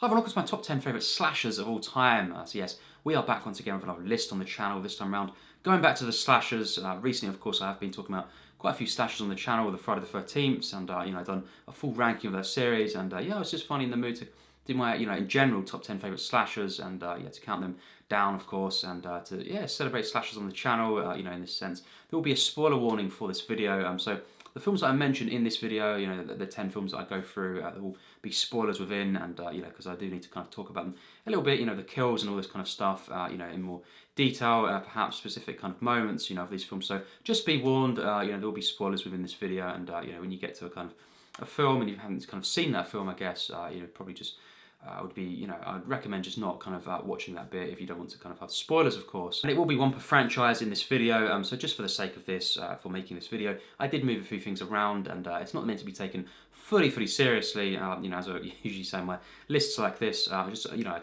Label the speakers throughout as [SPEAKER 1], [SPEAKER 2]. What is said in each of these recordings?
[SPEAKER 1] Hi everyone, welcome to my top 10 favourite slashers of all time. So yes, we are back once again with another list on the channel this time around. Going back to the slashers, recently of course I have been talking about quite a few slashers on the channel with the Friday the 13th, and I've done a full ranking of their series, and yeah, I was just finally in the mood to do my, in general, top 10 favourite slashers, and yeah, to count them down of course, and to, yeah, celebrate slashers on the channel, in this sense. There will be a spoiler warning for this video, so the films that I mentioned in this video, the 10 films that I go through, there will be spoilers within, and because I do need to kind of talk about them a little bit, the kills and all this kind of stuff, in more detail, perhaps specific kind of moments, of these films. So just be warned, there will be spoilers within this video, and when you get to a kind of a film and you haven't kind of seen that film, I guess, probably just I'd recommend just not kind of watching that bit if you don't want to kind of have spoilers, of course. And it will be one per franchise in this video, so just for the sake of this, for making this video, I did move a few things around, and it's not meant to be taken fully seriously, as I usually say in my lists like this, I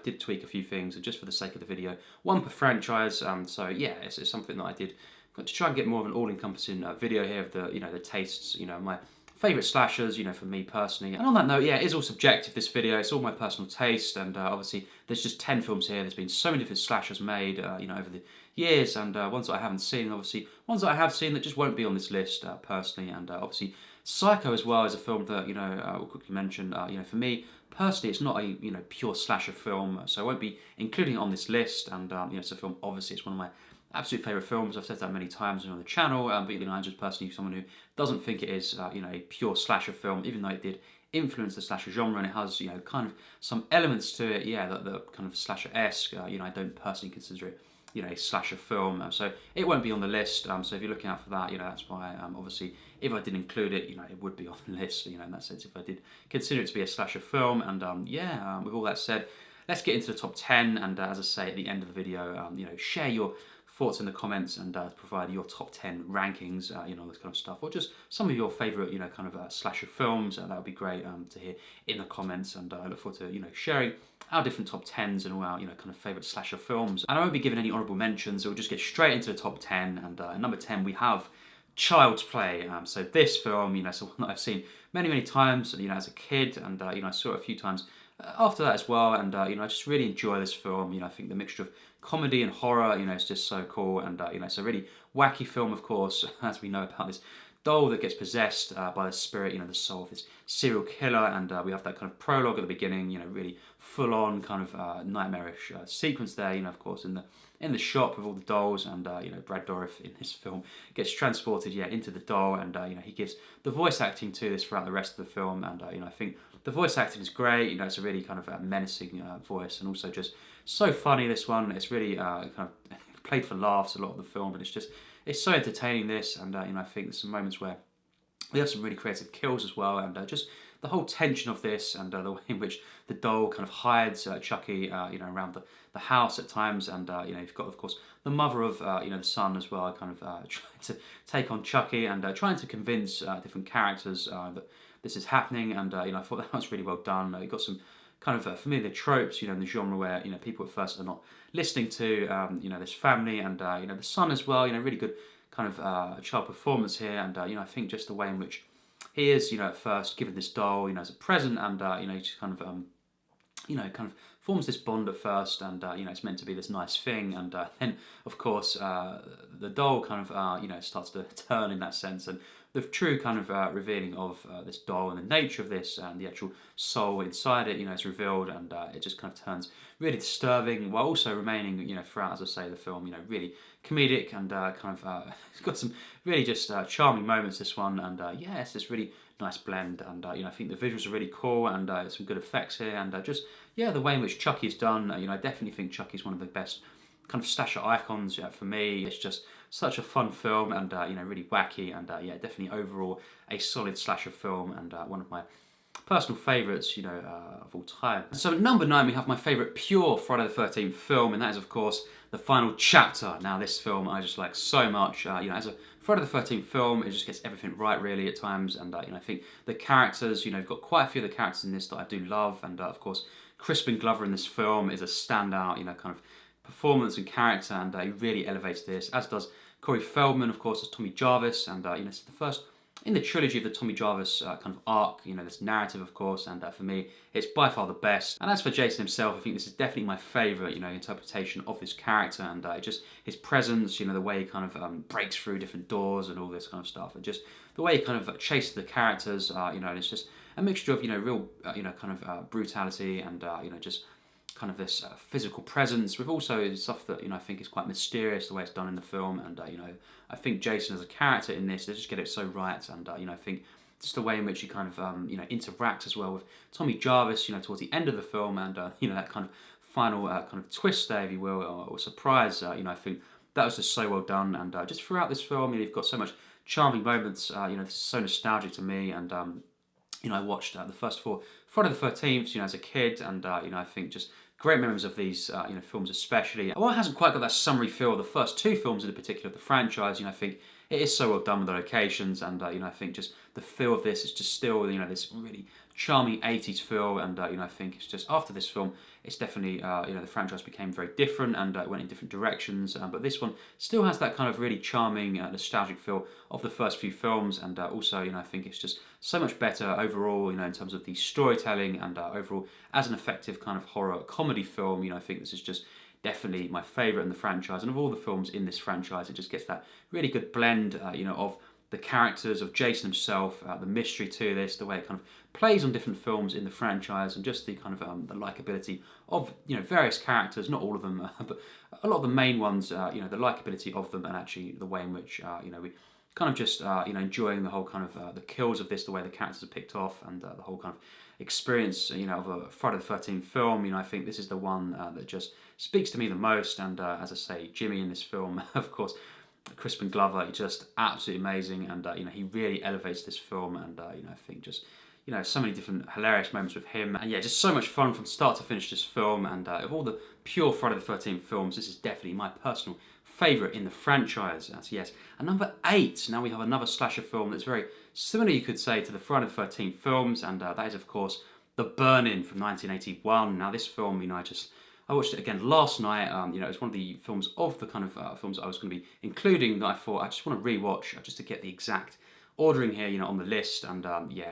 [SPEAKER 1] did tweak a few things, and just for the sake of the video, one per franchise, so yeah, it's something that I did to try and get more of an all-encompassing video here of the, the tastes, my favourite slashers, for me personally. And on that note, yeah, it is all subjective, this video. It's all my personal taste, and obviously there's just 10 films here. There's been so many different slashers made, over the years, and ones that I haven't seen, and obviously ones that I have seen that just won't be on this list, personally. And obviously Psycho as well is a film that, we'll quickly mention, for me personally, it's not a, pure slasher film, so I won't be including it on this list. And, it's a film, obviously, it's one of my absolute favourite films. I've said that many times on the channel, but I'm just personally someone who doesn't think it is, a pure slasher film, even though it did influence the slasher genre, and it has, kind of some elements to it, yeah, that kind of slasher-esque. I don't personally consider it, a slasher film, so it won't be on the list. So if you're looking out for that, that's why, obviously, if I did include it, it would be on the list, in that sense, if I did consider it to be a slasher film. And with all that said, let's get into the top 10, and as I say at the end of the video, share your thoughts in the comments, and provide your top 10 rankings, all this kind of stuff, or just some of your favourite, kind of slasher films. That would be great to hear in the comments, and I look forward to, sharing our different top 10s and all our, kind of favourite slasher films. And I won't be giving any honourable mentions, we'll just get straight into the top 10, and at number 10 we have Child's Play. So this film, is one that I've seen many times, as a kid, and I saw it a few times after that as well, and I just really enjoy this film. I think the mixture of comedy and horror, is just so cool, and it's a really wacky film, of course, as we know about this doll that gets possessed by the spirit, the soul of this serial killer, and we have that kind of prologue at the beginning, really full-on kind of nightmarish sequence there, of course, in the shop with all the dolls, and Brad Dourif in this film gets transported, into the doll, and he gives the voice acting to this throughout the rest of the film, and I think the voice acting is great. It's a really kind of menacing voice, and also just so funny, this one. It's really kind of played for laughs a lot of the film, but it's so entertaining, this, and I think there's some moments where we have some really creative kills as well, and just the whole tension of this, and the way in which the doll kind of hides Chucky, around the house at times, and you've got, of course, the mother of the son as well, kind of trying to take on Chucky, and trying to convince different characters that this is happening, and I thought that was really well done. You got some kind of familiar tropes, in the genre where people at first are not listening to this family, and the son as well. Really good kind of child performance here, and I think just the way in which he is, at first given this doll, as a present, and he just kind of kind of forms this bond at first, and it's meant to be this nice thing, and then of course the doll kind of starts to turn in that sense, and the true kind of revealing of this doll and the nature of this, and the actual soul inside it, is revealed, and it just kind of turns really disturbing, while also remaining, throughout, as I say, the film, really comedic, and kind of it's got some really just charming moments, this one, and yeah, it's this really nice blend, and I think the visuals are really cool, and some good effects here, and just yeah, the way in which Chucky's done, I definitely think Chucky's one of the best kind of slasher icons. For me, it's just such a fun film, and really wacky, and yeah, definitely overall a solid slasher film, and one of my personal favourites, of all time. So at number 9 we have my favourite pure Friday the 13th film, and that is of course The Final Chapter. Now this film I just like so much. As a Friday the 13th film, it just gets everything right really at times, and I think the characters, you've got quite a few of the characters in this that I do love, and of course Crispin Glover in this film is a standout, kind of performance and character, and he really elevates this, as does Corey Feldman, of course, as Tommy Jarvis, and it's the first in the trilogy of the Tommy Jarvis kind of arc, this narrative, of course, and for me, it's by far the best. And as for Jason himself, I think this is definitely my favourite, interpretation of this character, and just his presence, the way he kind of breaks through different doors and all this kind of stuff, and just the way he kind of chases the characters, and it's just a mixture of, real, kind of brutality and, just kind of this physical presence with also stuff that I think is quite mysterious the way it's done in the film, and I think Jason as a character in this, they just get it so right, and I think just the way in which he kind of interacts as well with Tommy Jarvis, towards the end of the film, and that kind of final kind of twist there, if you will, or surprise, I think that was just so well done, and just throughout this film, you've got so much charming moments, this is so nostalgic to me, and I watched the first 4 Friday the 13th, as a kid, and I think just great memories of these, films especially. While it hasn't quite got that summery feel of the first 2 films in particular of the franchise, I think it is so well done with the locations, and I think just the feel of this is just still, this really charming 80s feel, and I think it's just after this film, it's definitely, the franchise became very different, and it went in different directions, but this one still has that kind of really charming, nostalgic feel of the first few films, and also, I think it's just so much better overall, in terms of the storytelling, and overall, as an effective kind of horror comedy film, I think this is just definitely my favourite in the franchise, and of all the films in this franchise, it just gets that really good blend, of the characters, of Jason himself, the mystery to this, the way it kind of plays on different films in the franchise, and just the kind of the likability of various characters, not all of them, but a lot of the main ones, the likability of them, and actually the way in which we kind of just enjoying the whole kind of the kills of this, the way the characters are picked off, and the whole kind of experience of a Friday the 13th film. I think this is the one that just speaks to me the most, and as I say, Jimmy in this film, of course, Crispin Glover, just absolutely amazing, and he really elevates this film, and I think just so many different hilarious moments with him, and yeah, just so much fun from start to finish this film, and of all the pure Friday the 13th films, this is definitely my personal favourite in the franchise. Yes. And number 8, now we have another slasher film that's very similar, you could say, to the Friday the 13th films, and that is, of course, The Burning from 1981. Now this film, I watched it again last night. It's one of the films of the kind of films I was going to be including that I thought I just want to rewatch just to get the exact ordering here, on the list, and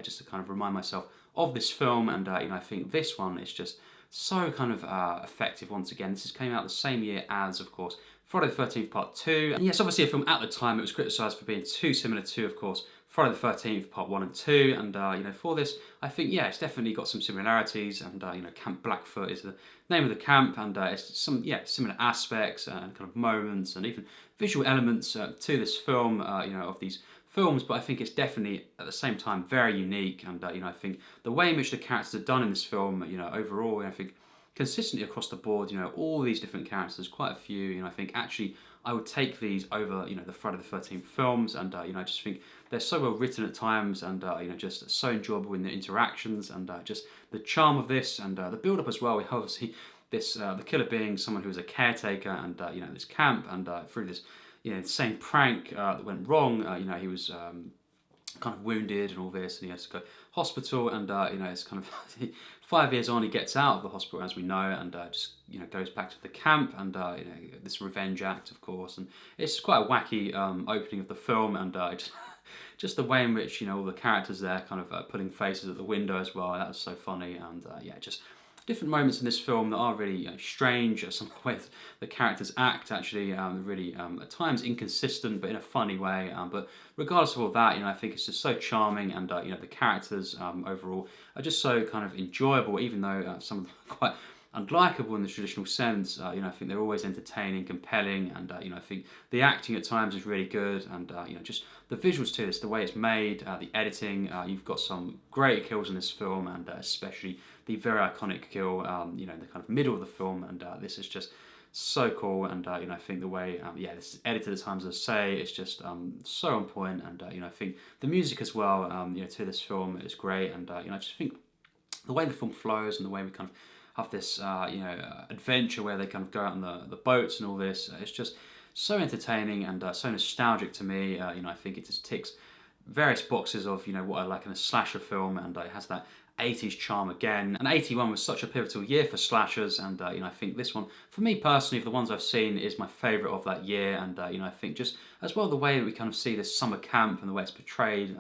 [SPEAKER 1] just to kind of remind myself of this film, and I think this one is just so kind of effective once again. This came out the same year as, of course, Friday the 13th Part 2. And yes, obviously a film at the time, it was criticised for being too similar to, of course, Friday the 13th Part 1 and 2. And, for this, I think, it's definitely got some similarities. And, Camp Blackfoot is the name of the camp. And it's some, similar aspects and kind of moments and even visual elements to this film, of these films. But I think it's definitely, at the same time, very unique. And, I think the way in which the characters are done in this film, overall, I think consistently across the board, all these different characters, quite a few, I think actually I would take these over, the Friday the 13th films, and, I just think they're so well written at times, and, just so enjoyable in the interactions, and just the charm of this, and the build-up as well. We obviously this, the killer being someone who was a caretaker, and, this camp, and through this, insane prank that went wrong, he was kind of wounded and all this, and he has to go to hospital, and it's kind of 5 years on, he gets out of the hospital, as we know, and just goes back to the camp, and this revenge act, of course, and it's quite a wacky opening of the film, and just the way in which all the characters there kind of putting faces at the window as well. That was so funny, and just different moments in this film that are really strange. Some of the ways the characters act, actually, really at times inconsistent, but in a funny way. But regardless of all that, I think it's just so charming, and the characters overall are just so kind of enjoyable, even though some of them are quite unlikable in the traditional sense. I think they're always entertaining, compelling, and I think the acting at times is really good, and just the visuals to this, the way it's made, the editing. You've got some great kills in this film, and especially the very iconic kill, the kind of middle of the film, and this is just so cool, and I think the way this is edited at times, as I say, it's just so on point, and I think the music as well, to this film is great, and I just think the way the film flows and the way we kind of have this adventure where they kind of go out on the boats and all this, it's just so entertaining and so nostalgic to me. I think it just ticks various boxes of what I like in a slasher film, and it has that 80s charm again. And 81 was such a pivotal year for slashers, and I think this one, for me personally, of the ones I've seen, is my favourite of that year. And I think just as well the way that we kind of see this summer camp and the way it's portrayed,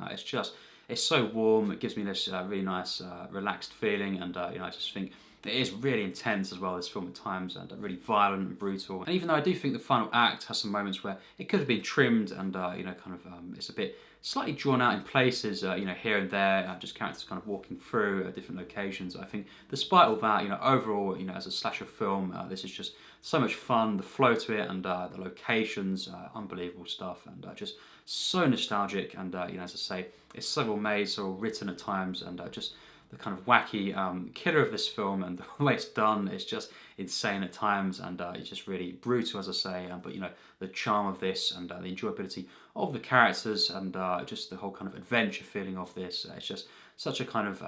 [SPEAKER 1] it's so warm. It gives me this really nice, relaxed feeling, and I just think it is really intense as well, this film at times, and really violent and brutal. And even though I do think the final act has some moments where it could have been trimmed, and it's a bit slightly drawn out in places, here and there, just characters kind of walking through different locations. I think despite all that, overall, as a slasher film, this is just so much fun. The flow to it and the locations, unbelievable stuff, and just so nostalgic. And as I say, it's so well made, so well written at times, and just the kind of wacky killer of this film and the way it's done is just insane at times, and it's just really brutal, as I say, but the charm of this and the enjoyability of the characters, and just the whole kind of adventure feeling of this, it's just such a kind of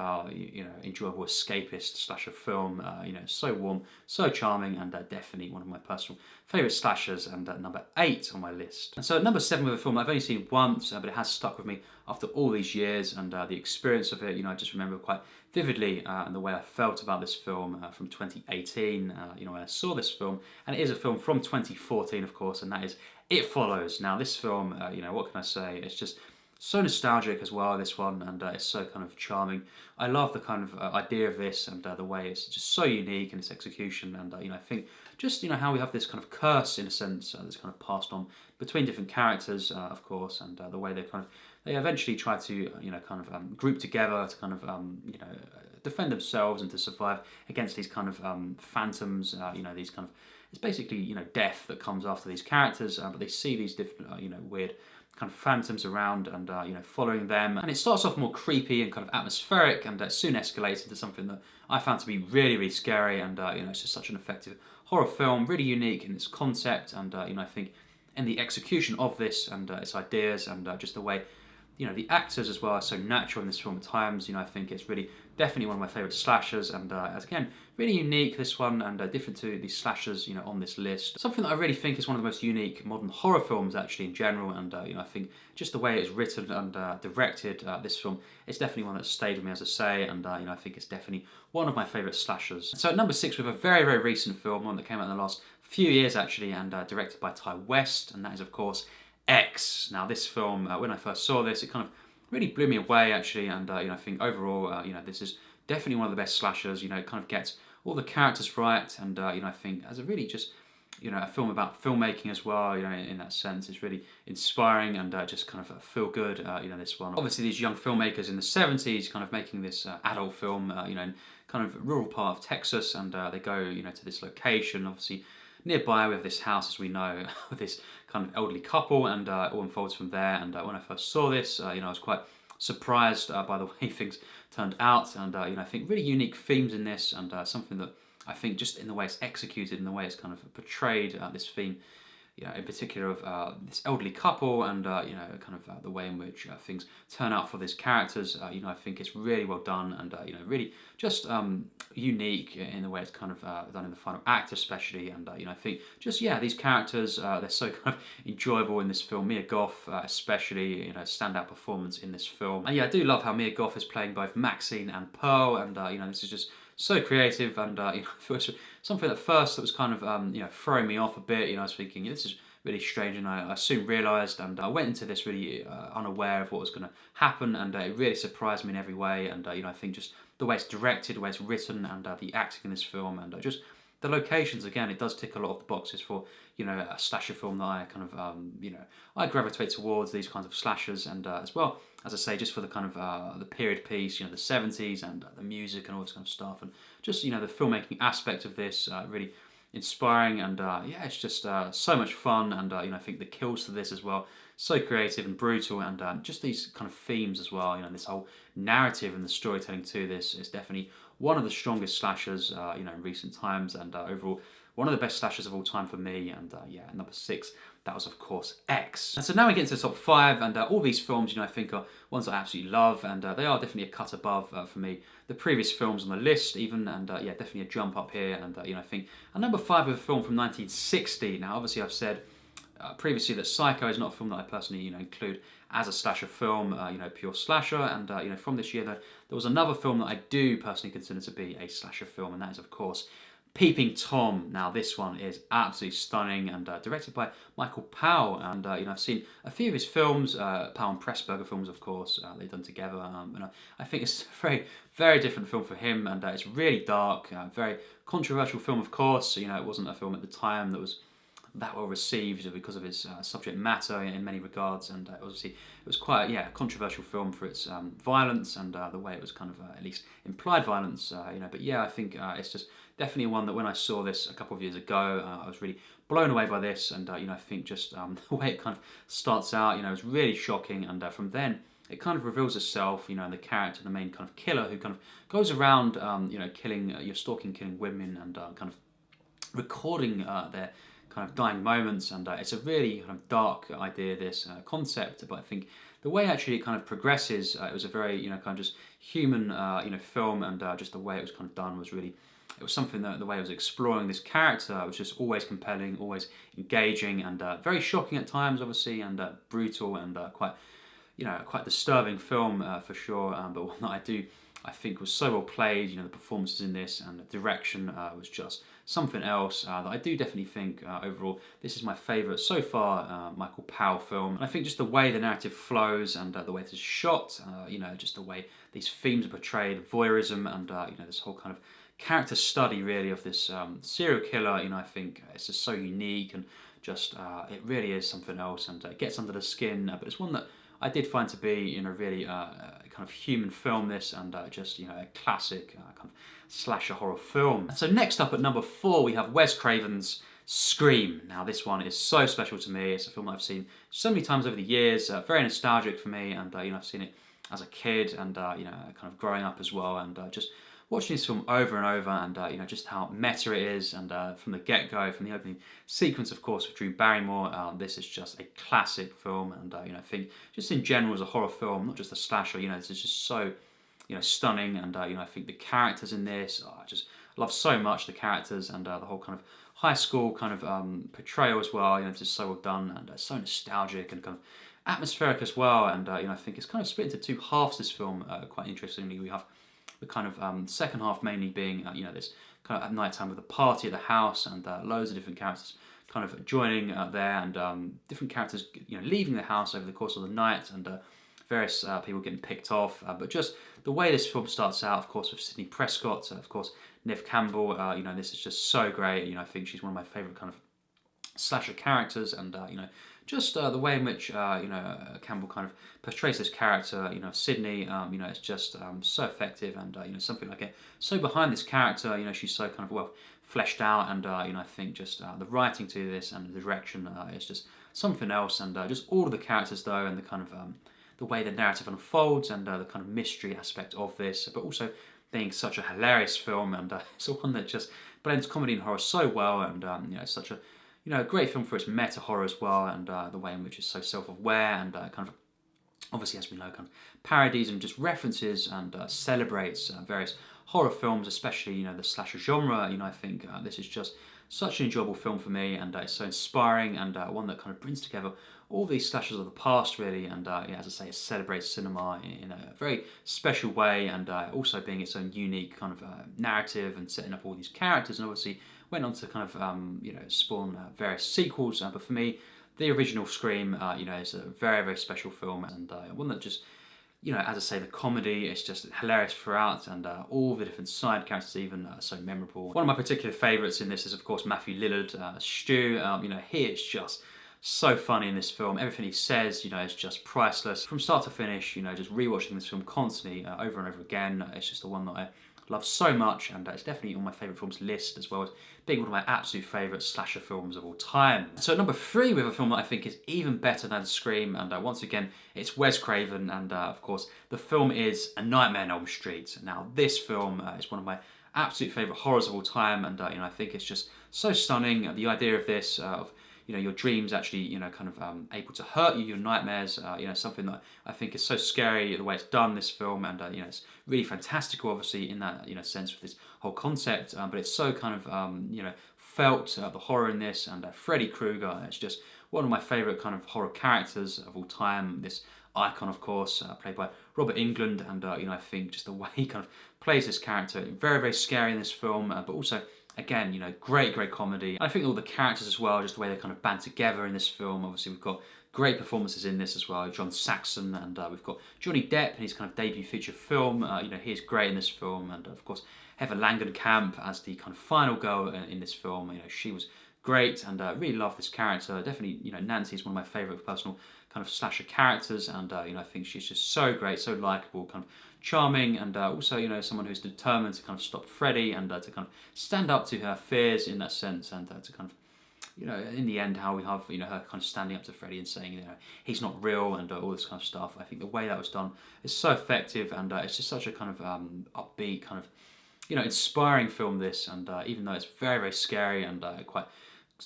[SPEAKER 1] enjoyable escapist slasher film. So warm, so charming, and definitely one of my personal favourite slashers, and number 8 on my list. And so at number 7 with a film I've only seen once, but it has stuck with me after all these years, and the experience of it, I just remember quite vividly, and the way I felt about this film from 2018, when I saw this film. And it is a film from 2014, of course, and that is It Follows. Now this film, what can I say, it's just so nostalgic as well, this one, and it's so kind of charming. I love the kind of idea of this, and the way it's just so unique in its execution, and I think just how we have this kind of curse, in a sense, that's kind of passed on between different characters, of course, and the way they eventually try to group together to kind of defend themselves and to survive against these kind of phantoms, these kind of, it's basically death that comes after these characters, but they see these different weird kind of phantoms around, and following them. And it starts off more creepy and kind of atmospheric, and soon escalates into something that I found to be really, really scary. And it's just such an effective horror film, really unique in its concept, and I think in the execution of this, and its ideas, and just the way the actors as well are so natural in this film at times. I think it's really definitely one of my favourite slashers, and as again, really unique, this one, and different to the slashers on this list. Something that I really think is one of the most unique modern horror films actually in general, and I think just the way it's written and directed, this film, it's definitely one that stayed with me, as I say, and I think it's definitely one of my favourite slashers. So at number 6, we have a very, very recent film, one that came out in the last few years actually, and directed by Ty West, and that is of course X. Now this film, when I first saw this, it kind of really blew me away actually, and I think overall, this is definitely one of the best slashers. It kind of gets all the characters right, and I think as a really just a film about filmmaking as well. In that sense, it's really inspiring and just kind of feel good. This one. Obviously, these young filmmakers in the 70s kind of making this adult film. In kind of rural part of Texas, and they go to this location. Obviously, nearby we have this house, as we know, with this kind of elderly couple, and all unfolds from there. And when I first saw this, I was quite surprised by the way things turned out, and I think really unique themes in this, and something that I think just in the way it's executed, in the way it's kind of portrayed, this theme, in particular of this elderly couple, and the way in which things turn out for these characters. I think it's really well done, and really just unique in the way it's kind of done in the final act, especially. And I think just these characters, they're so kind of enjoyable in this film. Mia Goth, especially, standout performance in this film. And I do love how Mia Goth is playing both Maxine and Pearl, and this is just so creative, and it was something at first that was kind of throwing me off a bit. I was thinking this is really strange, and I soon realised, and I went into this really unaware of what was going to happen, and it really surprised me in every way. And I think just the way it's directed, the way it's written, and the acting in this film, and just the locations, again, it does tick a lot of the boxes for a slasher film that I kind of I gravitate towards these kinds of slashers, and as well, as I say, just for the kind of the period piece, the 70s, and the music and all this kind of stuff, and just the filmmaking aspect of this, really inspiring, and it's just so much fun, and I think the kills to this as well, so creative and brutal, and just these kind of themes as well. This whole narrative and the storytelling to this is definitely one of the strongest slashers in recent times, and overall one of the best slashers of all time for me. And number 6, that was of course X. And so now we get into the top 5, and all these films I think are ones that I absolutely love, and they are definitely a cut above for me the previous films on the list even, and definitely a jump up here. And I think at number 5 with a film from 1960. Now obviously I've said previously that Psycho is not a film that I personally include as a slasher film, pure slasher. And from this year, there was another film that I do personally consider to be a slasher film, and that is, of course, Peeping Tom. Now, this one is absolutely stunning and directed by Michael Powell. And I've seen a few of his films, Powell and Pressburger films, of course, they've done together. And I think it's a very, very different film for him, and it's really dark, very controversial film, of course. It wasn't a film at the time that was that well received because of its subject matter in many regards, and obviously it was quite a controversial film for its violence and the way it was kind of at least implied violence. But yeah, I think it's just definitely one that when I saw this a couple of years ago, I was really blown away by this, and I think just the way it kind of starts out, is really shocking, and from then it kind of reveals itself, and the character, the main kind of killer, who kind of goes around, killing, killing women, and kind of recording their kind of dying moments, and it's a really kind of dark idea, this concept, but I think the way actually it kind of progresses, it was a very kind of just human film, and just the way it was kind of done was really, it was something that the way it was exploring this character was just always compelling, always engaging, and very shocking at times, obviously, and brutal, and quite disturbing film for sure, but one that I think was so well played. The performances in this and the direction was just something else that I do definitely think overall this is my favourite so far Michael Powell film. And I think just the way the narrative flows, and the way it is shot, just the way these themes are portrayed, voyeurism, and this whole kind of character study really of this serial killer, I think it's just so unique, and just it really is something else, and it gets under the skin, but it's one that I did find to be, really kind of human film, this, and just, a classic kind of slasher horror film. So next up at number 4, we have Wes Craven's Scream. Now, this one is so special to me. It's a film that I've seen so many times over the years, very nostalgic for me, and I've seen it as a kid, and kind of growing up as well, and just watching this film over and over, and just how meta it is, and from the get-go, from the opening sequence, of course, with Drew Barrymore, this is just a classic film, and I think just in general as a horror film, not just a slasher, this is just so stunning, and I think the characters in this, I just love so much the characters, and the whole kind of high school kind of portrayal as well. It's just so well done, and so nostalgic and kind of atmospheric as well, and I think it's kind of split into two halves, this film. Quite interestingly, we have the kind of second half mainly being this kind of at night time with a party at the house, and loads of different characters kind of joining there, and different characters leaving the house over the course of the night, and various people getting picked off, but just the way this film starts out, of course, with Sidney Prescott, of course, Neve Campbell, this is just so great. I think she's one of my favourite kind of slasher characters, and just the way in which Campbell kind of portrays this character, Sydney, it's just so effective, and something like it. So behind this character, she's so kind of well fleshed out, and I think just the writing to this and the direction is just something else, and just all of the characters though, and the kind of the way the narrative unfolds, and the kind of mystery aspect of this, but also being such a hilarious film, and it's one that just blends comedy and horror so well, and it's such a a great film for its meta horror as well, and the way in which it's so self-aware, and kind of obviously, as we know, kind of parodies and just references, and celebrates various horror films, especially the slasher genre. I think this is just such an enjoyable film for me, and it's so inspiring, and one that kind of brings together all these slashers of the past really, and as I say, it celebrates cinema in a very special way, and also being its own unique kind of narrative, and setting up all these characters, and obviously went on to kind of spawn various sequels, but for me the original Scream is a very, very special film, and one that just as I say, the comedy is just hilarious throughout, and all the different side characters even are so memorable. One of my particular favourites in this is, of course, Matthew Lillard, Stu. He is just so funny in this film. Everything he says, is just priceless. From start to finish, just rewatching this film constantly, over and over again. It's just the one that I love so much, and it's definitely on my favourite films list, as well as being one of my absolute favourite slasher films of all time. So at number 3, we have a film that I think is even better than Scream, and once again, it's Wes Craven, and of course, the film is A Nightmare on Elm Street. Now, this film is one of my absolute favourite horrors of all time, and I think it's just so stunning. The idea of this, of your dreams actually, kind of able to hurt you, your nightmares, something that I think is so scary, the way it's done, this film, and it's really fantastical, obviously, in that, sense with this whole concept, but it's so kind of, felt, the horror in this, and Freddy Krueger, it's just one of my favourite kind of horror characters of all time. This icon, of course, played by Robert Englund, and I think just the way he kind of plays this character, very, very scary in this film, but also, again, great, great comedy. I think all the characters as well, just the way they kind of band together in this film. Obviously, we've got great performances in this as well. John Saxon, and we've got Johnny Depp in his kind of debut feature film. He is great in this film, and of course Heather Langenkamp as the kind of final girl in this film. She was great, and really love this character. Definitely, Nancy is one of my favourite personal kind of slasher characters, and I think she's just so great, so likeable, kind of charming, and also someone who's determined to kind of stop Freddy, and to kind of stand up to her fears in that sense, and to kind of in the end, how we have her kind of standing up to Freddy and saying he's not real, and all this kind of stuff. I think the way that was done is so effective, and it's just such a kind of upbeat, kind of inspiring film. This, and even though it's very, very scary and quite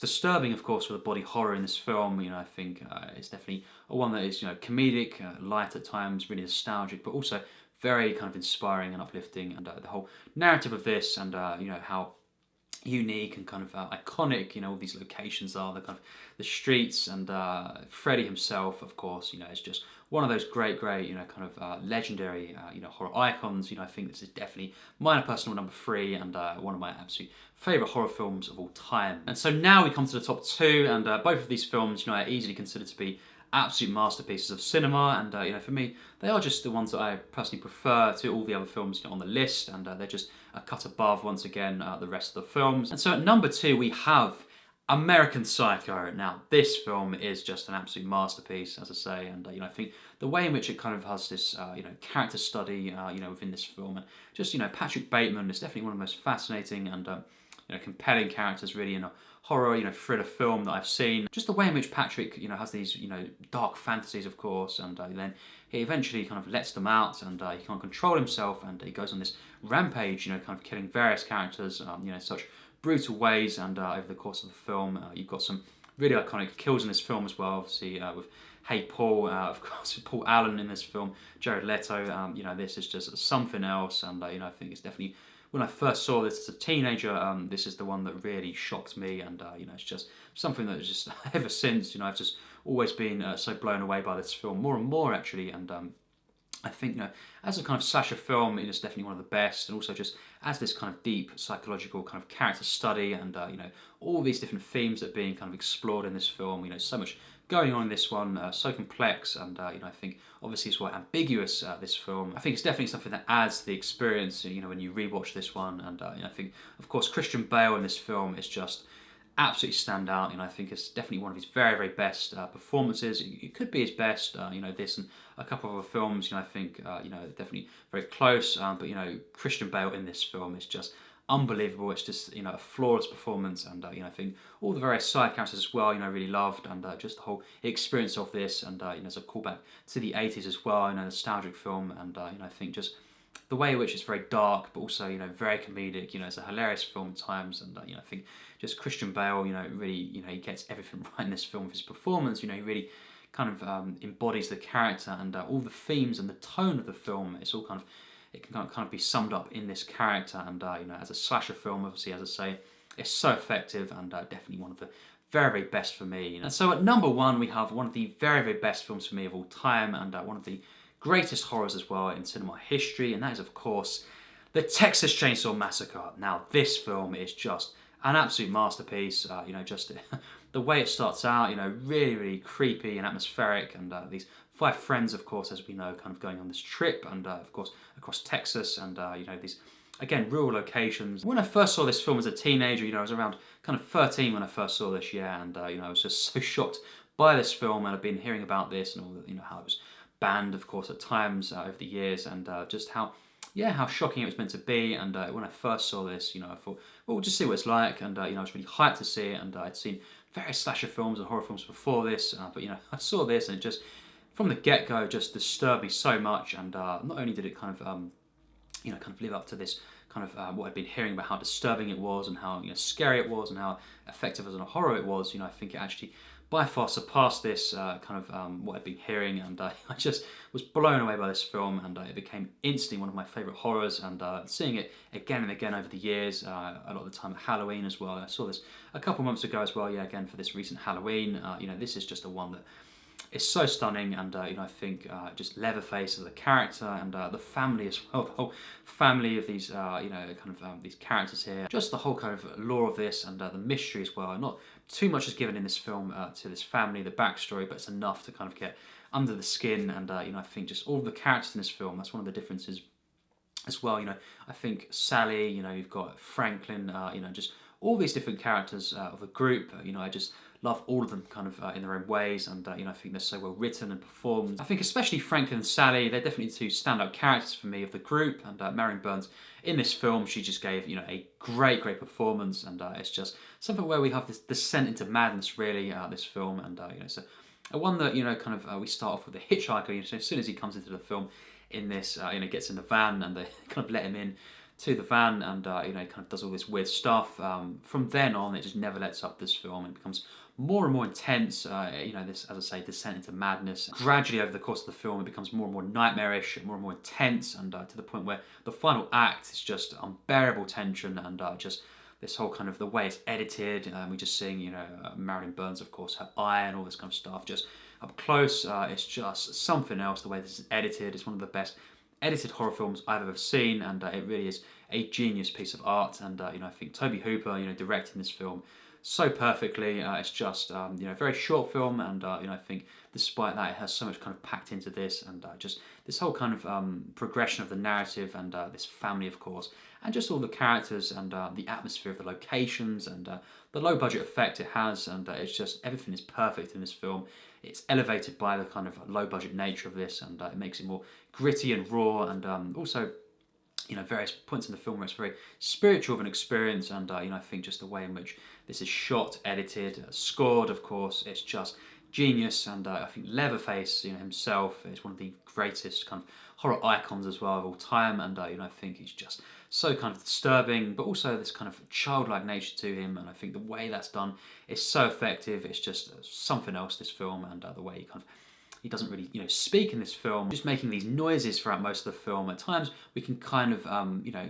[SPEAKER 1] disturbing, of course, with the body horror in this film, I think it's definitely one that is comedic, light at times, really nostalgic, but also very kind of inspiring and uplifting. And the whole narrative of this, and how unique and kind of iconic all these locations are, the kind of the streets, and Freddy himself, of course, is just one of those great kind of legendary horror icons. I think this is definitely my personal number 3, and one of my absolute favourite horror films of all time. And so now we come to the top 2, and both of these films are easily considered to be absolute masterpieces of cinema, and for me they are just the ones that I personally prefer to all the other films on the list, and they're just a cut above once again the rest of the films. And so at number 2 we have American Psycho. Now this film is just an absolute masterpiece, as I say, and I think the way in which it kind of has this character study within this film, and just Patrick Bateman is definitely one of the most fascinating and compelling characters really in a horror thriller film that I've seen. Just the way in which Patrick has these dark fantasies, of course, and then he eventually kind of lets them out, and he can't control himself, and he goes on this rampage, kind of killing various characters in such brutal ways. And over the course of the film, you've got some really iconic kills in this film as well, obviously with Hey Paul, of course, Paul Allen in this film, Jared Leto. This is just something else, and I think it's definitely, when I first saw this as a teenager, this is the one that really shocked me, and it's just something that just ever since, I've just always been so blown away by this film, more and more actually. And I think as a kind of slasher film, it is definitely one of the best, and also just as this kind of deep psychological kind of character study, and all these different themes that are being kind of explored in this film. So much going on in this one, so complex, and I think obviously it's quite ambiguous, this film. I think it's definitely something that adds to the experience when you rewatch this one, and I think of course Christian Bale in this film is just absolutely stand out. I think it's definitely one of his very, very best performances. It could be his best. This and a couple of other films. I think definitely very close. But Christian Bale in this film is just unbelievable. It's just a flawless performance, and I think all the various side characters as well. Really loved, and just the whole experience of this, and as a callback to the 80s as well. A nostalgic film, and I think just the way in which it's very dark, but also very comedic. It's a hilarious film at times, and I think just Christian Bale, really, he gets everything right in this film with his performance. He really kind of embodies the character, and all the themes and the tone of the film. It's all kind of, it can kind of be summed up in this character, and as a slasher film, obviously, as I say, it's so effective, and definitely one of the very, very best for me. And so at number 1 we have one of the very, very best films for me of all time, and one of the greatest horrors as well in cinema history, and that is of course the Texas Chainsaw Massacre. Now this film is just an absolute masterpiece. Just the way it starts out, really, really creepy and atmospheric, and these 5 friends, of course, as we know, kind of going on this trip, and of course across Texas, and these, again, rural locations. When I first saw this film as a teenager, I was around kind of 13 when I first saw this, and I was just so shocked by this film, and I've been hearing about this and all the, how it was banned, of course, at times over the years, and just how shocking it was meant to be. And when I first saw this, I thought, well, we'll just see what it's like, and I was really hyped to see it, and I'd seen various slasher films and horror films before this, but I saw this, and it just, from the get-go, just disturbed me so much, and not only did it kind of, kind of live up to this kind of what I'd been hearing about how disturbing it was, and how scary it was, and how effective as a horror it was, I think it actually by far surpassed this what I'd been hearing, and I just was blown away by this film, and it became instantly one of my favourite horrors. And seeing it again and again over the years, a lot of the time at Halloween as well. I saw this a couple months ago as well. Yeah, again for this recent Halloween. This is just a one that is so stunning, and I think just Leatherface as a character, and the family as well, the whole family of these these characters here, just the whole kind of lore of this, and the mystery as well. Not too much is given in this film to this family, the backstory, but it's enough to kind of get under the skin, and I think just all of the characters in this film, that's one of the differences as well. I think Sally, you've got Franklin, just all these different characters of the group. I just love all of them kind of in their own ways, and I think they're so well written and performed. I think especially Franklin and Sally, they're definitely two standout characters for me of the group, and Marion Burns in this film, she just gave a great performance, and it's just something where we have this descent into madness really, this film, and it's a one that we start off with the hitchhiker. As soon as he comes into the film in this, gets in the van, and they kind of let him in to the van, and kind of does all this weird stuff. From then on, it just never lets up, this film. It becomes more and more intense. This, as I say, descent into madness. Gradually over the course of the film, it becomes more and more nightmarish, more and more intense, and to the point where the final act is just unbearable tension, and just this whole kind of the way it's edited. We're just seeing, Marilyn Burns, of course, her eye and all this kind of stuff just up close. It's just something else. The way this is edited, it's one of the best edited horror films I've ever seen, and it really is a genius piece of art. And I think Tobe Hooper, directing this film so perfectly. It's just a very short film, and I think despite that, it has so much kind of packed into this, and just this whole kind of progression of the narrative, and this family, of course, and just all the characters, and the atmosphere of the locations, and the low budget effect it has, and it's just everything is perfect in this film. It's elevated by the kind of low budget nature of this, and it makes it more gritty and raw, and also various points in the film where it's very spiritual of an experience, and I think just the way in which this is shot, edited, scored, of course, it's just genius. And I think Leatherface, himself is one of the greatest kind of horror icons as well of all time, and I think he's just so kind of disturbing, but also this kind of childlike nature to him, and I think the way that's done is so effective. It's just something else, this film, and the way he doesn't really, speak in this film. Just making these noises throughout most of the film. At times, we can kind of,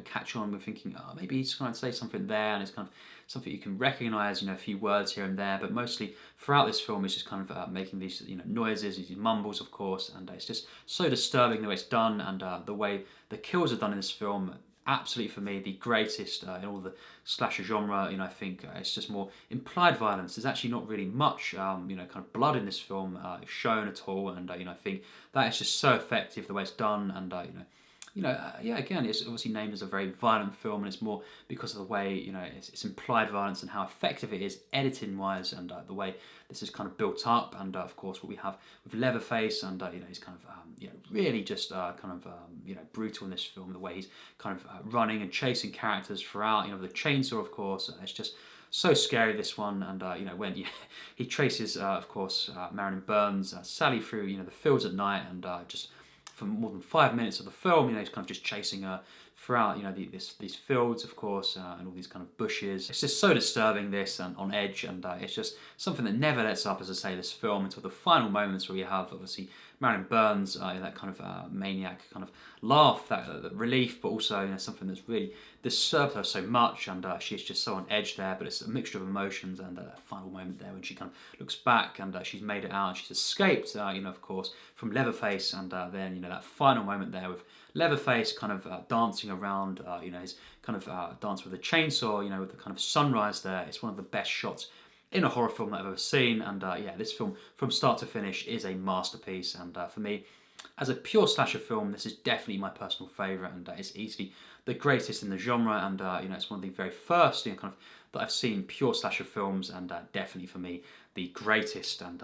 [SPEAKER 1] catch on. We're thinking, oh, maybe he's trying to say something there, and it's kind of something you can recognise, a few words here and there. But mostly throughout this film, he's just kind of making these, noises, these mumbles, of course, and it's just so disturbing the way it's done, and the way the kills are done in this film. Absolutely, for me, the greatest in all the slasher genre. I think it's just more implied violence. There's actually not really much, kind of blood in this film shown at all, and I think that is just so effective the way it's done, and again, it's obviously named as a very violent film, and it's more because of the way it's implied violence and how effective it is editing wise, and the way this is kind of built up, and of course what we have with Leatherface, and he's kind of really just brutal in this film. The way he's kind of running and chasing characters throughout, the chainsaw, of course, it's just so scary, this one. And when he traces, of course, Marilyn Burns, Sally through the fields at night, and just for more than 5 minutes of the film, he's kind of just chasing her throughout, these fields, of course, and all these kind of bushes. It's just so disturbing, this, and on edge, and it's just something that never lets up, as I say, this film, until the final moments where you have, obviously, Marilyn Burns, that kind of maniac kind of laugh, that relief, but also something that's really disturbed her so much, and she's just so on edge there. But it's a mixture of emotions, and that final moment there when she kind of looks back, and she's made it out, and she's escaped, of course, from Leatherface, and then that final moment there with Leatherface kind of dancing around, his kind of dance with a chainsaw, with the kind of sunrise there. It's one of the best shots in a horror film that I've ever seen, and this film from start to finish is a masterpiece, and for me, as a pure slasher film, this is definitely my personal favourite, and it's easily the greatest in the genre, and it's one of the very first kind of that I've seen pure slasher films, and definitely for me the greatest. And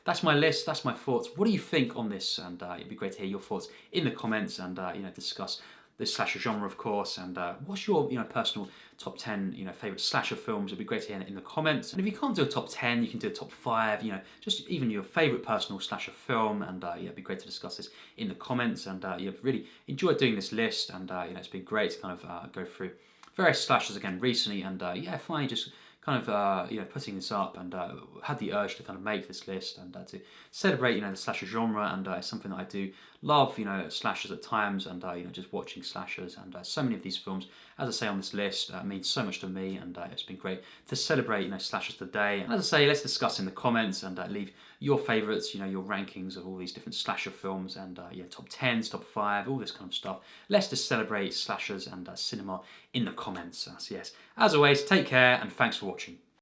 [SPEAKER 1] that's my list, that's my thoughts. What do you think on this? And it'd be great to hear your thoughts in the comments, and discuss the slasher genre, of course, and what's your personal top 10 favourite slasher films. It'd be great to hear it in the comments. And if you can't do a top 10, you can do a top 5, just even your favourite personal slasher film, and it'd be great to discuss this in the comments. And I've really enjoyed doing this list, and it's been great to kind of go through various slashers again recently, and finally just kind of putting this up and had the urge to kind of make this list and to celebrate the slasher genre, and it's something that I do love, slashers at times, and just watching slashers, and so many of these films, as I say on this list, mean so much to me, and it's been great to celebrate slashers today. And as I say, let's discuss in the comments and leave your favourites, your rankings of all these different slasher films, and top 10s, top 5, all this kind of stuff. Let's just celebrate slashers and cinema in the comments. So yes, as always, take care and thanks for watching.